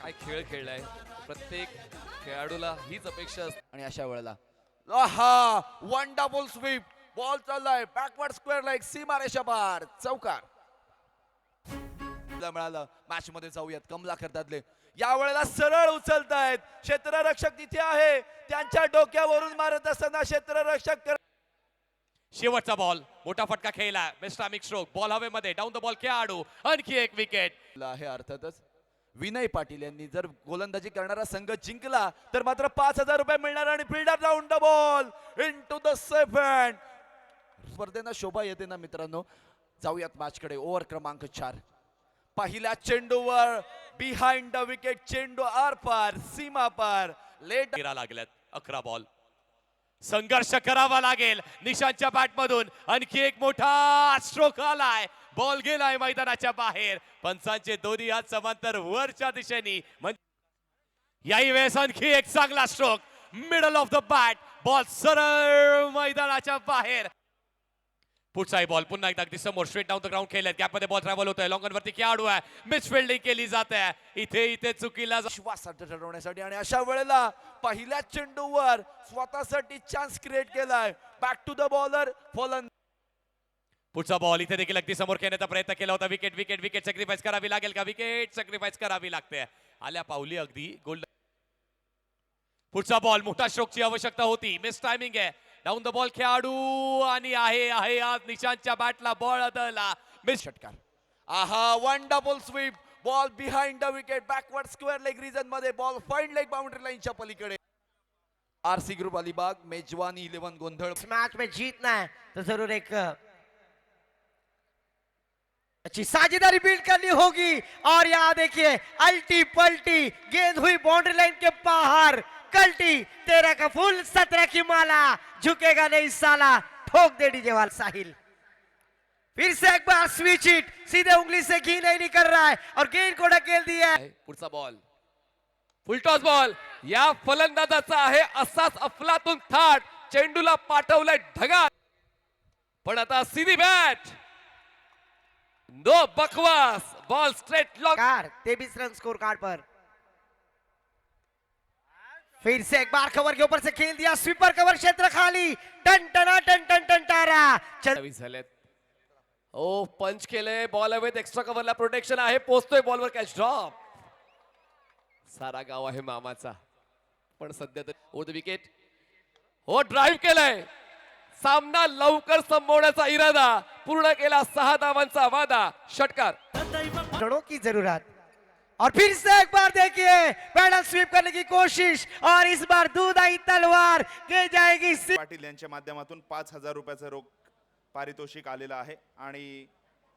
काय खेळ खेळलाय, प्रत्येक खेळाडूला हीच अपेक्षा असते. आणि अशा वेळेला आहा वंडरफुल स्वीप, बॉल चाललाय बॅकवर्ड स्क्वेअर लाईक सीमा रेषा पार चौकार मिळालं. मॅच मध्ये जाऊयात कमला करतातले या वेळेला सरळ उचलतायत. क्षेत्ररक्षक तिथे आहे, त्यांच्या डोक्यावरून मारत असताना क्षेत्ररक्षक शेवटचा बॉल, मोठा फटका खेळला, बेस्ट टायमिंग स्ट्रोक, बॉल हवेमध्ये, डाऊन द बॉल खेळाडू, आणखी एक विकेट आहे. अर्थातच विनय पाटील यांनी जर गोलंदाजी करणारा संघ जिंकला तर मात्र 5,000 रुपये मिळणार. आणि fielder round the ball into the safe hand. स्पर्धेना शोभा येते ना मित्रांनो. जाऊयात मॅच कडे. ओव्हर क्रमांक 4. पहिल्या चेंडूवर बिहाइंड द विकेट, चेंडू आर पार सीमा पार लेट लागल्यात. 11 बॉल, संघर्ष करावा लागेल निशांतच्या बॅट मधून. आणखी एक मोठा स्ट्रोक आलाय, बॉल गेलाय मैदानाच्या बाहेर. पंचांचे दोन्ही हात समांतर वरच्या दिशेने. याही वेळेस आणखी एक चांगला stroke, middle of the bat, ball सरळ मैदानाच्या बाहेर. पुढचाही बॉल पुन्हा एकदा अगदी समोर, स्ट्रेट डाऊन द ग्राउंड खेळलेत. गॅप मध्ये बॉल ट्रॅव्हल होतोय, लॉंग वरती खेळाडू आहे, मिस फिल्डिंग केली जाते. इथे चुकीला विश्वास ठरवण्यासाठी. आणि अशा वेळेला पहिल्या चेंडूवर स्वतःसाठी चान्स क्रिएट केलाय. Back to the bowler fallen. पुढचा बॉल इथे देखील अगदी समोर खेळण्याचा प्रयत्न केला होता. विकेट विकेट विकेट सॅक्रिफाईस करावी लागेल का? विकेट सॅक्रिफाईस करावी लागते. आल्या पावली अगदी गोल्ड. पुढचा बॉल, मोठा स्ट्रोकची आवश्यकता होती, मिस टायमिंग आहे. डाऊन द बॉल खेळाडू, आणि आहे आज निशांतच्या बॅटला बॉल अडवला. मिस षटकार. आहा wonderful sweep, ball behind the wicket, backward square leg region मध्ये, बॉल फाईन लेग बाउंड्री लाईनच्या पलीकडे. आरसी ग्रुप अलिबाग मेजवानी 11 गोंधळ. मैच में जीतना है तो जरूर एक अच्छी साझेदारी बिल्ड करनी होगी. और यहाँ देखिए अल्टी पल्टी गेंद हुई बाउंड्री लाइन के बाहर, कल्टी 13 का फुल 17 की माला, झुकेगा नहीं साला, ठोक दे डीजे वाला साहिल. फिर से एक बार स्विच इट, सीधे उंगली से घी नहीं निकल रहा है और गेंद को ढकेल दिया. पुढचा बॉल फुलटॉस बॉल, या फलंदाजाचा आहे असाच अफलातून थाट. चेंडूला पाठवलंय ढगात, पण आता सीधी बॅट, नो बकवास, ball straight lock. 23 run score card पर. फिर से एक बार कवर के ऊपर से खेल दिया, स्वीपर कवर, क्षेत्र खाली, टन टना टन टन टन टारा. झालेत. ओ पंच केले, बॉल हवेत, एक्स्ट्रा कव्हरला प्रोटेक्शन आहे, पोचतोय बॉलवर, कॅच ड्रॉप. सारा गाव आहे मामाचा, पण सध्या तर ओ द विकेट. हो ड्राईव्ह केलाय, सामना लवकर संपवण्याचा इरादा, पूर्ण केला 6 धावांचा वादा. षटकार. रनों की जरूरत. और फिर से एक बार देखिए पैडल स्वीप करने की कोशिश, और इस बार दूधाई तलवार के जाएगी. पाटील यांच्या माध्यमातून 5,000 रुपयाचं रोख पारितोषिक आलेलं आहे. आणि